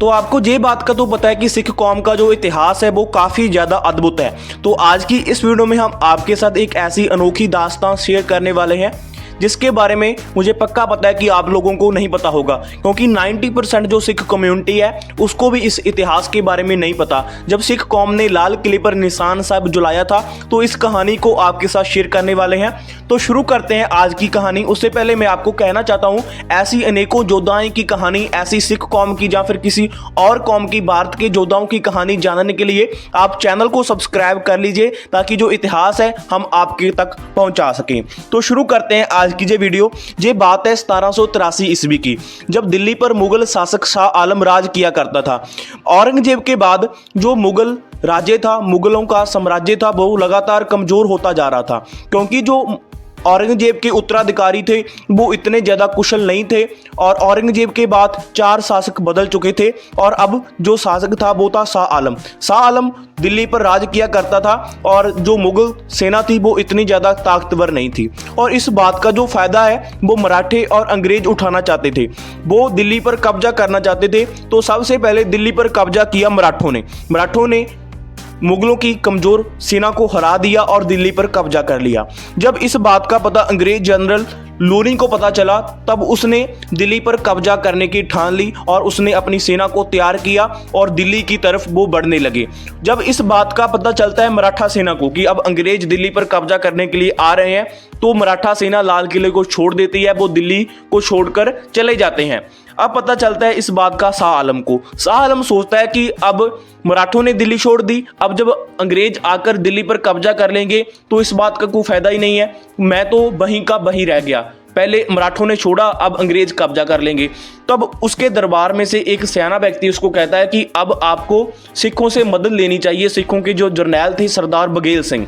तो आपको ये बात का तो पता है कि सिख कौम का जो इतिहास है वो काफ़ी ज़्यादा अद्भुत है। तो आज की इस वीडियो में हम आपके साथ एक ऐसी अनोखी दास्तान शेयर करने वाले हैं जिसके बारे में मुझे पक्का पता है कि आप लोगों को नहीं पता होगा, क्योंकि 90% जो सिख कम्युनिटी है उसको भी इस इतिहास के बारे में नहीं पता। जब सिख कौम ने लाल किले पर निशान साहब जलाया था, तो इस कहानी को आपके साथ शेयर करने वाले हैं। तो शुरू करते हैं आज की कहानी। उससे पहले मैं आपको कहना चाहता हूँ, ऐसी अनेकों योद्धाओं की कहानी, ऐसी सिख कौम की या फिर किसी और कौम की, भारत के योद्धाओं की कहानी जानने के लिए आप चैनल को सब्सक्राइब कर लीजिए, ताकि जो इतिहास है हम आपके तक पहुँचा सकें। तो शुरू करते हैं आज की ये वीडियो। ये बात है 1783 ईस्वी की, जब दिल्ली पर मुगल शासक शाह आलम राज किया करता था। औरंगजेब के बाद जो मुगल राज्य था, मुगलों का साम्राज्य था, वो लगातार कमजोर होता जा रहा था, क्योंकि जो औरंगजेब के उत्तराधिकारी थे वो इतने ज़्यादा कुशल नहीं थे, और औरंगजेब के बाद 4 शासक बदल चुके थे, और अब जो शासक था वो था शाह आलम। शाह आलम दिल्ली पर राज किया करता था, और जो मुगल सेना थी वो इतनी ज़्यादा ताकतवर नहीं थी, और इस बात का जो फ़ायदा है वो मराठे और अंग्रेज उठाना चाहते थे। वो दिल्ली पर कब्जा करना चाहते थे। तो सबसे पहले दिल्ली पर कब्जा किया मराठों ने मुगलों की कमजोर सेना को हरा दिया और दिल्ली पर कब्जा कर लिया। जब इस बात का पता अंग्रेज जनरल लोनी को पता चला, तब उसने दिल्ली पर कब्जा करने की ठान ली, और उसने अपनी सेना को तैयार किया और दिल्ली की तरफ वो बढ़ने लगे। जब इस बात का पता चलता है मराठा सेना को कि अब अंग्रेज दिल्ली पर कब्जा करने के लिए आ रहे हैं, तो मराठा सेना लाल किले को छोड़ देती है, वो दिल्ली को छोड़कर चले जाते हैं। अब पता चलता है इस बात का शाह आलम को। शाह आलम सोचता है कि अब मराठों ने दिल्ली छोड़ दी, अब जब अंग्रेज आकर दिल्ली पर कब्जा कर लेंगे तो इस बात का कोई फायदा ही नहीं है, मैं तो वहीं का वहीं रह गया। पहले मराठों ने छोड़ा, अब अंग्रेज कब्जा कर लेंगे। तब उसके दरबार में से एक सियाना व्यक्ति उसको कहता है कि अब आपको सिखों से मदद लेनी चाहिए। सिखों के जो जर्नैल थे सरदार बघेल सिंह।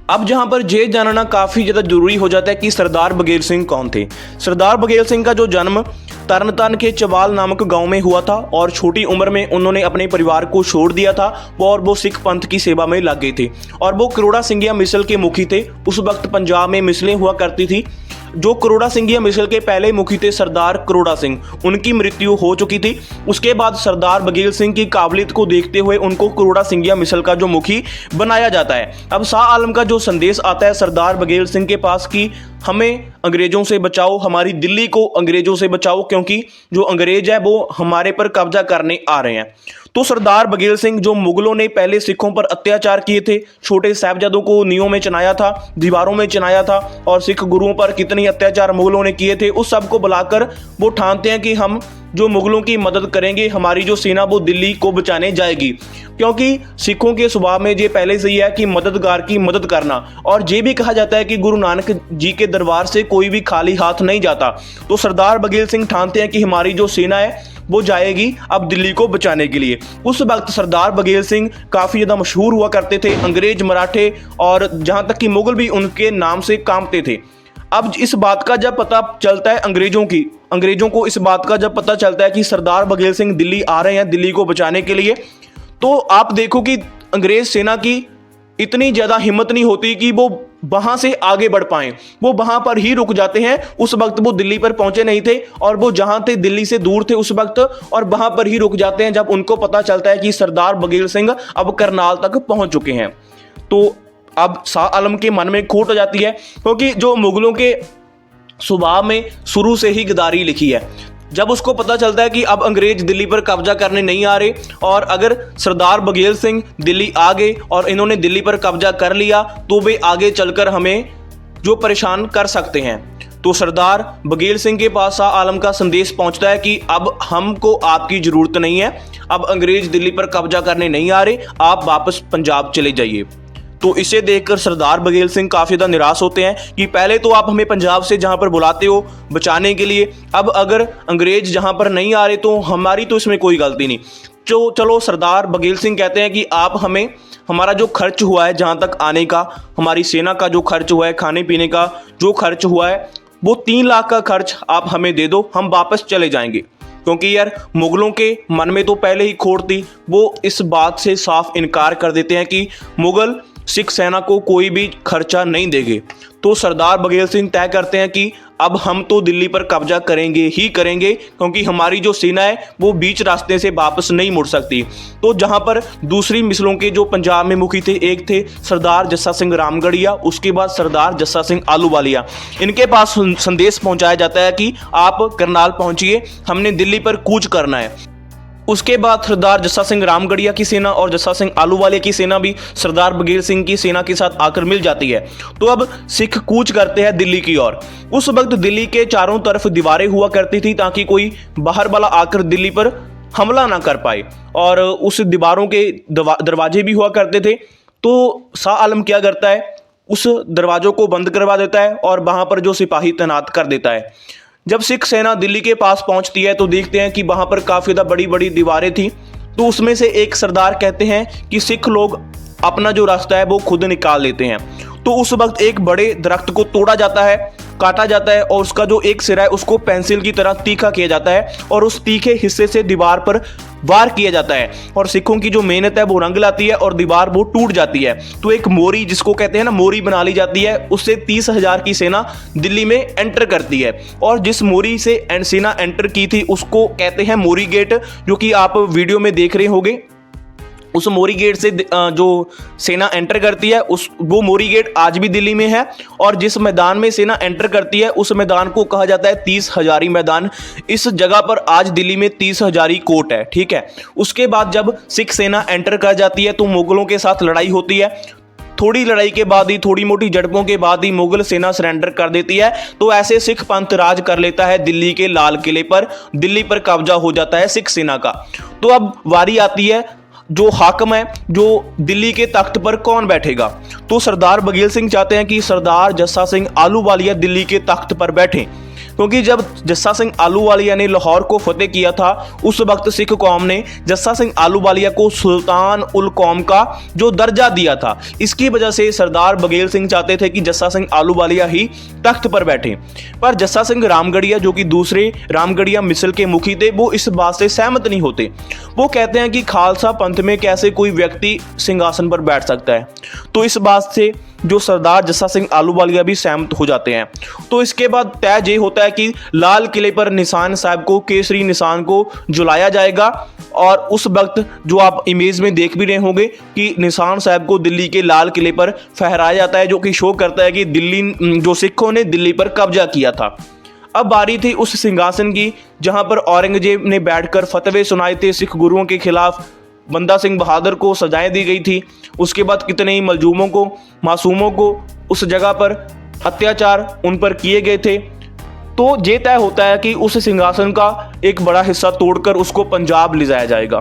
अब जहां पर ये जानना काफ़ी ज़्यादा जरूरी हो जाता है कि सरदार बघेल सिंह कौन थे। सरदार बघेल सिंह का जो जन्म तरनतारन के चवाल नामक गांव में हुआ था, और छोटी उम्र में उन्होंने अपने परिवार को छोड़ दिया था, और वो सिख पंथ की सेवा में लग गए थे। और वो करोड़ा सिंघिया मिसल के मुखी थे। उस वक्त पंजाब में मिसलें हुआ करती थी। जो करोड़ा सिंघिया मिसल के पहले मुखी थे सरदार करोड़ा सिंह, उनकी मृत्यु हो चुकी थी। उसके बाद सरदार बघेल सिंह की काबिलियत को देखते हुए उनको करोड़ा सिंघिया मिसल का जो मुखी बनाया जाता है। अब शाह आलम का जो संदेश आता है सरदार बघेल सिंह के पास कि हमें अंग्रेजों से बचाओ, हमारी दिल्ली को अंग्रेजों से बचाओ, क्योंकि जो अंग्रेज है वो हमारे पर कब्जा करने आ रहे हैं। तो सरदार बघेल सिंह, जो मुगलों ने पहले सिखों पर अत्याचार किए थे, छोटे साहिबजादों को नींवों में चुनाया था, दीवारों में चुनाया था, और सिख गुरुओं पर कितने अत्याचार मुगलों ने किए थे, उस सब को बुलाकर वो ठानते हैं कि हम जो मुगलों की मदद करेंगे, हमारी जो सेना वो दिल्ली को बचाने जाएगी। क्योंकि सिखों के स्वभाव में ये पहले से ही है कि मददगार की मदद करना, और ये भी कहा जाता है कि गुरु नानक जी के दरबार से कोई भी खाली हाथ नहीं जाता। तो सरदार बघेल सिंह ठानते हैं कि हमारी जो सेना है वो जाएगी अब दिल्ली को बचाने के लिए। उस वक्त सरदार बघेल सिंह काफ़ी ज़्यादा मशहूर हुआ करते थे। अंग्रेज, मराठे और जहाँ तक कि मुगल भी उनके नाम से कांपते थे। अब इस बात का जब पता चलता है अंग्रेजों को इस बात का जब पता चलता है कि सरदार बघेल सिंह दिल्ली आ रहे हैं दिल्ली को बचाने के लिए, तो आप देखो कि अंग्रेज सेना की इतनी ज़्यादा हिम्मत नहीं होती कि वो वहाँ से आगे बढ़ पाएं। वो वहाँ पर ही रुक जाते हैं। उस वक्त वो दिल्ली पर पहुँचे नहीं थे, और वो जहाँ थे दिल्ली से दूर थे उस वक्त, और वहाँ पर ही रुक जाते हैं जब उनको पता चलता है कि सरदार बघेल सिंह अब करनाल तक पहुँच चुके हैं। तो अब शाह आलम के मन में खोट हो जाती है, क्योंकि जो मुगलों के स्वभाव में शुरू से ही गद्दारी लिखी है। जब उसको पता चलता है कि अब अंग्रेज दिल्ली पर कब्जा करने नहीं आ रहे, और अगर सरदार बघेल सिंह दिल्ली आ गए और इन्होंने दिल्ली पर कब्जा कर लिया, तो वे आगे चलकर हमें जो परेशान कर सकते हैं। तो सरदार बघेल सिंह के पास शाह आलम का संदेश पहुंचता है कि अब हमको आपकी ज़रूरत नहीं है, अब अंग्रेज दिल्ली पर कब्जा करने नहीं आ रहे, आप वापस पंजाब चले जाइए। तो इसे देखकर सरदार बघेल सिंह काफ़ी ज़्यादा निराश होते हैं कि पहले तो आप हमें पंजाब से जहाँ पर बुलाते हो बचाने के लिए, अब अगर अंग्रेज जहाँ पर नहीं आ रहे तो हमारी तो इसमें कोई गलती नहीं। तो चलो सरदार बघेल सिंह कहते हैं कि आप हमें हमारा जो खर्च हुआ है जहाँ तक आने का, हमारी सेना का जो खर्च हुआ है, खाने पीने का जो खर्च हुआ है, वो 3 लाख का खर्च आप हमें दे दो, हम वापस चले जाएंगे। क्योंकि यार मुगलों के मन में तो पहले ही खोट थी, वो इस बात से साफ इनकार कर देते हैं कि मुगल सिख सेना को कोई भी खर्चा नहीं देंगे। तो सरदार बघेल सिंह तय करते हैं कि अब हम तो दिल्ली पर कब्जा करेंगे ही करेंगे, क्योंकि हमारी जो सेना है वो बीच रास्ते से वापस नहीं मुड़ सकती। तो जहां पर दूसरी मिसलों के जो पंजाब में मुखी थे, एक थे सरदार जस्सा सिंह रामगढ़िया, उसके बाद सरदार जस्सा सिंह आलूवालिया, इनके पास संदेश पहुंचाया जाता है कि आप करनाल पहुंचिए, हमने दिल्ली पर कूच करना है। उसके बाद सरदार जस्सा सिंह रामगढ़िया की सेना और जस्सा सिंह आलूवालिया की सेना भी सरदार बघेल सिंह की सेना के साथ आकर मिल जाती है। तो अब सिख कूच करते हैं दिल्ली की ओर। उस वक्त दिल्ली के चारों तरफ दीवारें हुआ करती थी ताकि कोई बाहर वाला आकर दिल्ली पर हमला ना कर पाए, और उस दीवारों के दरवाजे भी हुआ करते थे। तो शाह आलम क्या करता है, उस दरवाजों को बंद करवा देता है और वहां पर जो सिपाही तैनात कर देता है। जब सिख सेना दिल्ली के पास पहुंचती है तो देखते हैं कि वहां पर काफी ज्यादा बड़ी बड़ी दीवारें थी। तो उसमें से एक सरदार कहते हैं कि सिख लोग अपना जो रास्ता है वो खुद निकाल लेते हैं। तो उस वक्त एक बड़े दरख्त को तोड़ा जाता है, काटा जाता है, और उसका जो एक सिरा है उसको पेंसिल की तरह तीखा किया जाता है और उस तीखे हिस्से से दीवार पर वार किया जाता है, और सिखों की जो मेहनत है वो रंग लाती है और दीवार वो टूट जाती है। तो एक मोरी, जिसको कहते हैं ना मोरी, बना ली जाती है। उससे 30,000 की सेना दिल्ली में एंटर करती है, और जिस मोरी से सेना एंटर की थी उसको कहते हैं मोरी गेट, जो कि आप वीडियो में देख रहे होंगे। उस मोरी गेट से जो सेना एंटर करती है वो मोरी गेट आज भी दिल्ली में है, और जिस मैदान में सेना एंटर करती है उस मैदान को कहा जाता है 30,000 मैदान। इस जगह पर आज दिल्ली में 30,000 कोट है, ठीक है। उसके बाद जब सिख सेना एंटर कर जाती है तो मुगलों के साथ लड़ाई होती है। थोड़ी लड़ाई के बाद ही, थोड़ी मोटी झड़पों के बाद ही मुगल सेना सरेंडर कर देती है। तो ऐसे सिख पंथ राज कर लेता है दिल्ली के लाल किले पर, दिल्ली पर कब्जा हो जाता है सिख सेना का। तो अब वारी आती है, जो हाकम है, जो दिल्ली के तख्त पर कौन बैठेगा। तो सरदार बघेल सिंह चाहते हैं कि सरदार जस्सा सिंह आलूवालिया दिल्ली के तख्त पर बैठें, क्योंकि जब जस्सा सिंह आलूवालिया ने लाहौर को फतेह किया था उस वक्त सिख कौम ने जस्सा सिंह आलूवालिया को सुल्तान उल कौम का जो दर्जा दिया था। इसकी वजह से सरदार बघेल सिंह चाहते थे कि जस्सा सिंह आलूवालिया ही तख्त पर बैठे। पर जस्सा सिंह रामगढ़िया, जो कि दूसरे रामगढ़िया मिसल के मुखी थे, वो इस बात से सहमत नहीं होते। वो कहते हैं कि खालसा पंथ में कैसे कोई व्यक्ति सिंहासन पर बैठ सकता है। तो इस बात से जो सरदार जस्सा सिंह आलूवालिया भी सहमत हो जाते हैं। तो इसके बाद तय ये होता है कि लाल किले पर निशान साहब को, केसरी निशान को जलाया जाएगा, और उस वक्त जो आप इमेज में देख भी रहे होंगे कि निशान साहब को दिल्ली के लाल किले पर फहराया जाता है, जो कि शो करता है कि दिल्ली, जो सिखों ने दिल्ली पर कब्जा किया था। अब बारी थी उस सिंहासन की जहां पर औरंगजेब ने बैठकर फतवे सुनाए थे सिख गुरुओं के खिलाफ। बंदा सिंह बहादुर को सजाएं दी गई थी। उसके बाद कितने ही मलजूमों को, मासूमों को उस जगह पर अत्याचार उन पर किए गए थे। तो ये तय होता है कि उस सिंहासन का एक बड़ा हिस्सा तोड़कर उसको पंजाब ले जाया जाएगा।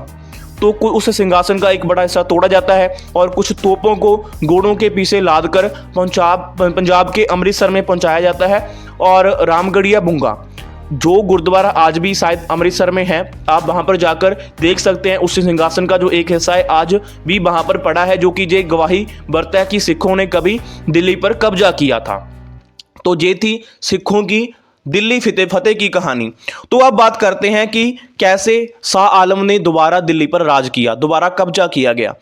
तो उस सिंहासन का एक बड़ा हिस्सा तोड़ा जाता है और कुछ तोपों को घोड़ों के पीछे लादकर पंजाब के अमृतसर में पहुंचाया जाता है। और रामगढ़िया बुंगा, जो गुरुद्वारा आज भी शायद अमृतसर में है, आप वहां पर जाकर देख सकते हैं। उस सिंहासन का जो एक हिस्सा है आज भी वहां पर पड़ा है, जो कि ये गवाही बरता है कि सिखों ने कभी दिल्ली पर कब्जा किया था। तो ये थी सिखों की दिल्ली फतेह की कहानी। तो अब बात करते हैं कि कैसे शाह आलम ने दोबारा दिल्ली पर राज किया, दोबारा कब्जा किया गया।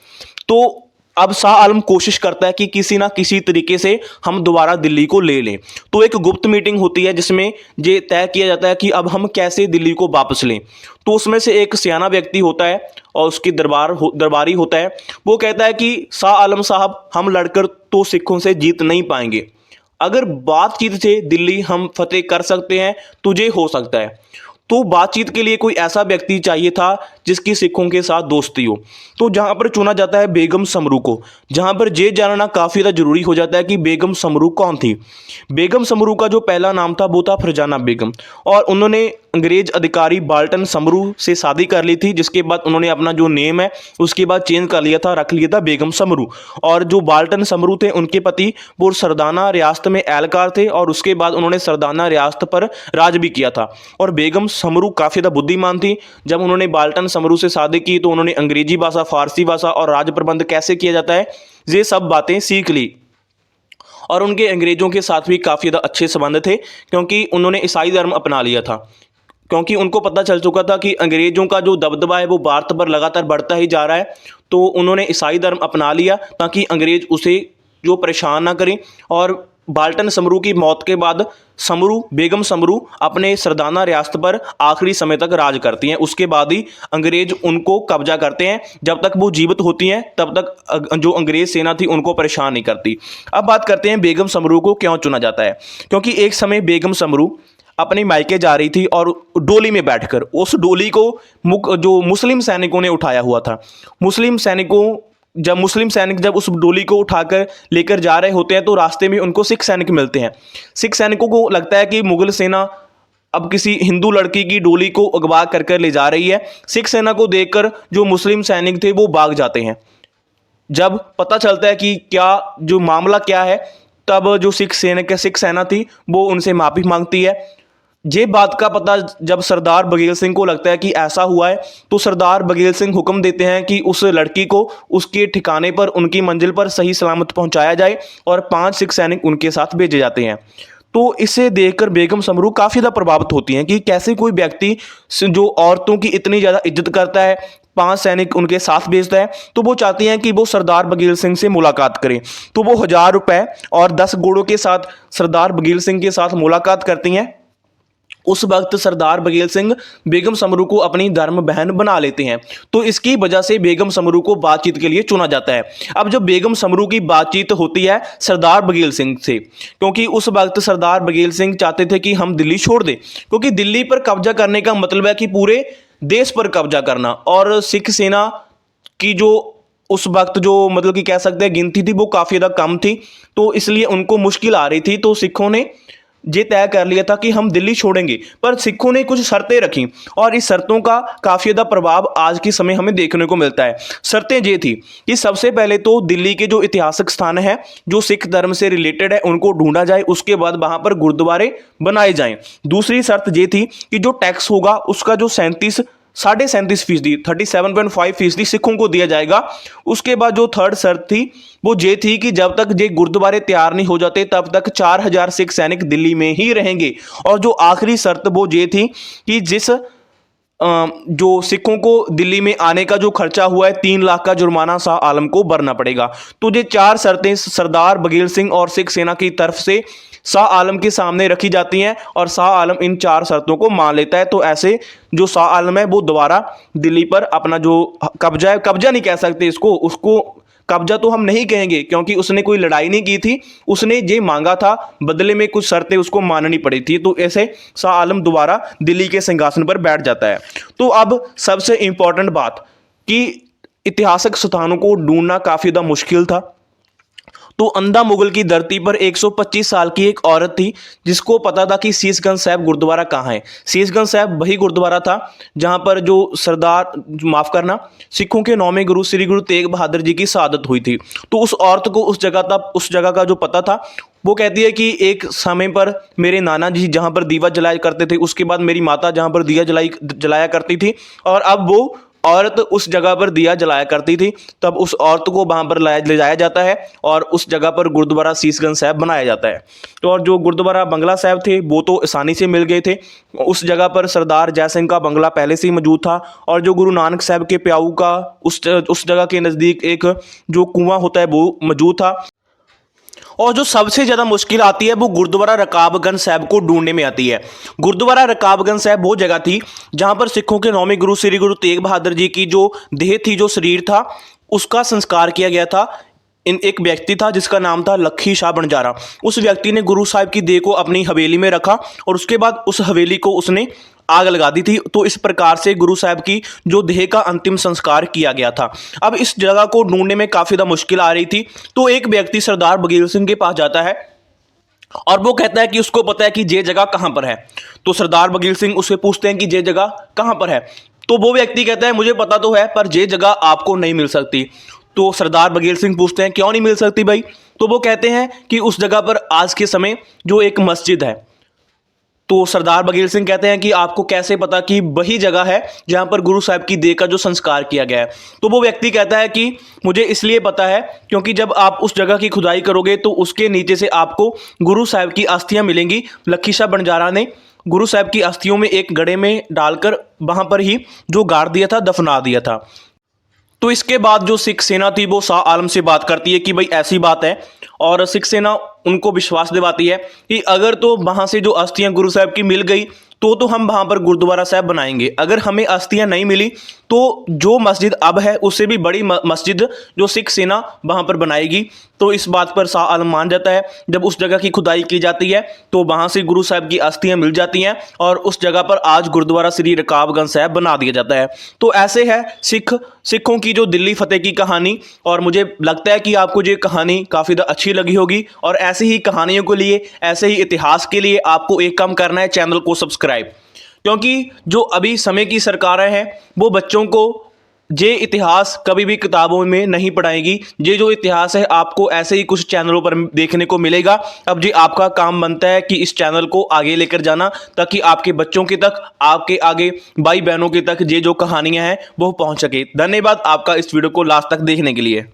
तो अब शाह आलम कोशिश करता है कि किसी ना किसी तरीके से हम दोबारा दिल्ली को ले लें। तो एक गुप्त मीटिंग होती है जिसमें ये तय किया जाता है कि अब हम कैसे दिल्ली को वापस लें। तो उसमें से एक सियाना व्यक्ति होता है और उसकी दरबारी होता है। वो कहता है कि शाह आलम साहब, हम लड़कर तो सिखों से जीत नहीं पाएंगे, अगर बातचीत से दिल्ली हम फतेह कर सकते हैं तो ये हो सकता है। तो बातचीत के लिए कोई ऐसा व्यक्ति चाहिए था जिसकी सिखों के साथ दोस्ती हो। तो जहां पर चुना जाता है बेगम समरू को, जहां पर ये जानना काफ़ी ज़्यादा जरूरी हो जाता है कि बेगम समरू कौन थी। बेगम समरू का जो पहला नाम था वो था फरजाना बेगम, और उन्होंने अंग्रेज अधिकारी बाल्टन समरू से शादी कर ली थी, जिसके बाद उन्होंने अपना जो नेम है उसके बाद चेंज कर लिया था, रख लिया था बेगम समरू। और जो बाल्टन समरू थे उनके पति वो सरदाना रियासत में एहलकार थे, और उसके बाद उन्होंने सरदाना रियासत पर राज भी किया था। और बेगम समरू काफ़ी ज़्यादा बुद्धिमान थी। जब उन्होंने बाल्टन समरू से शादी की तो उन्होंने अंग्रेजी भाषा, फारसी भाषा और राज प्रबंध कैसे किया जाता है ये सब बातें सीख ली। और उनके अंग्रेजों के साथ भी काफ़ी ज़्यादा अच्छे संबंध थे, क्योंकि उन्होंने ईसाई धर्म अपना लिया था। क्योंकि उनको पता चल चुका था कि अंग्रेजों का जो दबदबा है वो भारत पर लगातार बढ़ता ही जा रहा है। तो उन्होंने ईसाई धर्म अपना लिया ताकि अंग्रेज उसे जो परेशान ना करें। और बाल्टन समरू की मौत के बाद समरू बेगम समरू अपने सरदाना रियासत पर आखिरी समय तक राज करती हैं। उसके बाद ही अंग्रेज उनको कब्जा करते हैं। जब तक वो जीवित होती हैं तब तक जो अंग्रेज सेना थी उनको परेशान नहीं करती। अब बात करते हैं बेगम समरू को क्यों चुना जाता है। क्योंकि एक समय बेगम समरू अपने मायके जा रही थी और डोली में बैठकर उस डोली को जो मुस्लिम सैनिकों ने उठाया हुआ था, मुस्लिम सैनिक जब उस डोली को उठाकर लेकर जा रहे होते हैं तो रास्ते में उनको सिख सैनिक मिलते हैं। सिख सैनिकों को लगता है कि मुगल सेना अब किसी हिंदू लड़की की डोली को अगवा कर ले जा रही है। सिख सेना को देखकर जो मुस्लिम सैनिक थे वो भाग जाते हैं। जब पता चलता है कि क्या जो मामला क्या है, तब जो सिख सेना थी वो उनसे माफी मांगती है। ये बात का पता जब सरदार बघेल सिंह को लगता है कि ऐसा हुआ है, तो सरदार बघेल सिंह हुक्म देते हैं कि उस लड़की को उसके ठिकाने पर, उनकी मंजिल पर सही सलामत पहुंचाया जाए और 5 सिख सैनिक उनके साथ भेजे जाते हैं। तो इसे देखकर बेगम समरू काफ़ी ज़्यादा प्रभावित होती हैं कि कैसे कोई व्यक्ति जो औरतों की इतनी ज़्यादा इज्जत करता है, 5 सैनिक उनके साथ भेजता है। तो वो चाहती हैं कि वो सरदार बघेल सिंह से मुलाकात करें। तो वो 1000 रुपये और 10 घोड़ों के साथ सरदार बघेल सिंह के साथ मुलाकात करती हैं। उस वक्त सरदार बघेल सिंह बेगम समरू को अपनी धर्म बहन बना लेते हैं। तो इसकी वजह से बेगम समरू को बातचीत के लिए चुना जाता है। अब जब बेगम समरू की बातचीत होती है सरदार बघेल सिंह से, क्योंकि उस वक्त सरदार बघेल सिंह चाहते थे कि हम दिल्ली छोड़ दें, क्योंकि दिल्ली पर कब्जा करने का मतलब है कि पूरे देश पर कब्जा करना। और सिख सेना की जो उस वक्त जो मतलब कि कह सकते हैं गिनती थी वो काफ़ी ज़्यादा कम थी, तो इसलिए उनको मुश्किल आ रही थी। तो सिखों ने ये तय कर लिया था कि हम दिल्ली छोड़ेंगे, पर सिखों ने कुछ शर्तें रखी और इस शर्तों का काफ़ी ज़्यादा प्रभाव आज के समय हमें देखने को मिलता है। शर्तें ये थी कि सबसे पहले तो दिल्ली के जो ऐतिहासिक स्थान है जो सिख धर्म से रिलेटेड है उनको ढूंढा जाए, उसके बाद वहाँ पर गुरुद्वारे बनाए जाएं। दूसरी शर्त ये थी कि जो टैक्स होगा उसका जो 37.5% 37.5% सिखों को दिया जाएगा। उसके बाद जो थर्ड शर्त थी वो ये थी कि जब तक ये गुरुद्वारे तैयार नहीं हो जाते तब तक 4000 सिख सैनिक दिल्ली में ही रहेंगे। और जो आखिरी शर्त वो ये थी कि जो सिखों को दिल्ली में आने का जो खर्चा हुआ है 3 लाख का जुर्माना शाह आलम को भरना पड़ेगा। तो ये 4 शर्तें सरदार बघेल सिंह और सिख सेना की तरफ से शाह आलम के सामने रखी जाती हैं और शाह आलम इन 4 शर्तों को मान लेता है। तो ऐसे जो शाह आलम है वो दोबारा दिल्ली पर अपना जो कब्जा है, कब्जा नहीं कह सकते उसको कब्जा तो हम नहीं कहेंगे क्योंकि उसने कोई लड़ाई नहीं की थी, उसने ये मांगा था, बदले में कुछ शर्तें उसको माननी पड़ी थी। तो ऐसे शाह आलम दोबारा दिल्ली के सिंहासन पर बैठ जाता है। तो अब सबसे इंपॉर्टेंट बात कि ऐतिहासिक स्थानों को ढूंढना काफ़ी ज़्यादा मुश्किल था। तो अंधा मुगल की धरती पर 125 साल की एक औरत थी जिसको पता था कि शीशगंज साहिब गुरुद्वारा कहाँ है। शीशगंज साहिब वही गुरुद्वारा था जहाँ पर जो सिखों के 9वें गुरु श्री गुरु तेग बहादुर जी की शहादत हुई थी। तो उस औरत को उस जगह का जो पता था। वो कहती है कि एक समय पर मेरे नाना जी जहाँ पर दीवा जलाया करते थे, उसके बाद मेरी माता जहाँ पर दिया जलाया करती थी, और अब वो औरत उस जगह पर दिया जलाया करती थी। तब उस औरत को वहाँ पर ले जाया जाता है और उस जगह पर गुरुद्वारा शीशगंज साहिब बनाया जाता है। तो और जो गुरुद्वारा बंगला साहिब थे वो तो आसानी से मिल गए थे। उस जगह पर सरदार जय सिंह का बंगला पहले से ही मौजूद था और जो गुरु नानक साहिब के प्याऊ का उस जगह के नज़दीक एक जो कुआं होता है वो मौजूद था। और जो सबसे ज़्यादा मुश्किल आती है वो गुरुद्वारा रकाबगंज साहिब को ढूंढने में आती है। गुरुद्वारा रकाबगंज साहिब वो जगह थी जहाँ पर सिखों के 9वें गुरु श्री गुरु तेग बहादुर जी की जो देह थी, जो शरीर था, उसका संस्कार किया गया था। एक व्यक्ति था जिसका नाम था लखी शाह बंजारा। उस व्यक्ति ने गुरु साहिब की देह को अपनी हवेली में रखा और उसके बाद उस हवेली को उसने आग लगा दी थी। तो इस प्रकार से गुरु साहिब की जो देह का अंतिम संस्कार किया गया था। अब इस जगह को ढूंढने में काफ़ी ज़्यादा मुश्किल आ रही थी। तो एक व्यक्ति सरदार बघेल सिंह के पास जाता है और वो कहता है कि उसको पता है कि ये जगह कहाँ पर है। तो सरदार बघेल सिंह उससे पूछते हैं कि ये जगह कहाँ पर है। तो वो व्यक्ति कहता है मुझे पता तो है पर ये जगह आपको नहीं मिल सकती। तो सरदार बघेल सिंह पूछते हैं क्यों नहीं मिल सकती भाई। तो वो कहते हैं कि उस जगह पर आज के समय जो एक मस्जिद है। तो सरदार बघेल सिंह कहते हैं कि आपको कैसे पता कि वही जगह है जहां पर गुरु साहिब की देह का जो संस्कार किया गया है। तो वो व्यक्ति कहता है कि मुझे इसलिए पता है क्योंकि जब आप उस जगह की खुदाई करोगे तो उसके नीचे से आपको गुरु साहिब की अस्थियां मिलेंगी। लखी शाह बंजारा ने गुरु साहिब की अस्थियों में एक गड्ढे में डालकर वहां पर ही जो गाड़ दिया था, दफना दिया था। तो इसके बाद जो सिख सेना थी वो शाह आलम से बात करती है कि भाई ऐसी बात है और सिख सेना उनको विश्वास दिलाती है कि अगर तो वहाँ से जो अस्थियाँ गुरु साहब की मिल गई तो हम वहाँ पर गुरुद्वारा साहब बनाएंगे। अगर हमें अस्थियाँ नहीं मिली तो जो मस्जिद अब है उससे भी बड़ी मस्जिद जो सिख सेना वहाँ पर बनाएगी। तो इस बात पर शाह आलम मान जाता है। जब उस जगह की खुदाई की जाती है तो वहाँ से गुरु साहब की अस्थियाँ मिल जाती हैं और उस जगह पर आज गुरुद्वारा श्री रकाबगंज साहब बना दिया जाता है। तो ऐसे है सिखों की जो दिल्ली फतेह की कहानी, और मुझे लगता है कि आपको ये कहानी काफ़ी अच्छी लगी होगी। और ऐसी ही कहानियों के लिए, ऐसे ही इतिहास के लिए आपको एक काम करना है, चैनल को सब्सक्राइब। क्योंकि जो अभी समय की सरकारें हैं वो बच्चों को ये इतिहास कभी भी किताबों में नहीं पढ़ाएगी। ये जो इतिहास है आपको ऐसे ही कुछ चैनलों पर देखने को मिलेगा। अब जी आपका काम बनता है कि इस चैनल को आगे लेकर जाना, ताकि आपके बच्चों के तक, आपके आगे भाई बहनों के तक ये जो कहानियां हैं वो पहुंच सके। धन्यवाद आपका इस वीडियो को लास्ट तक देखने के लिए।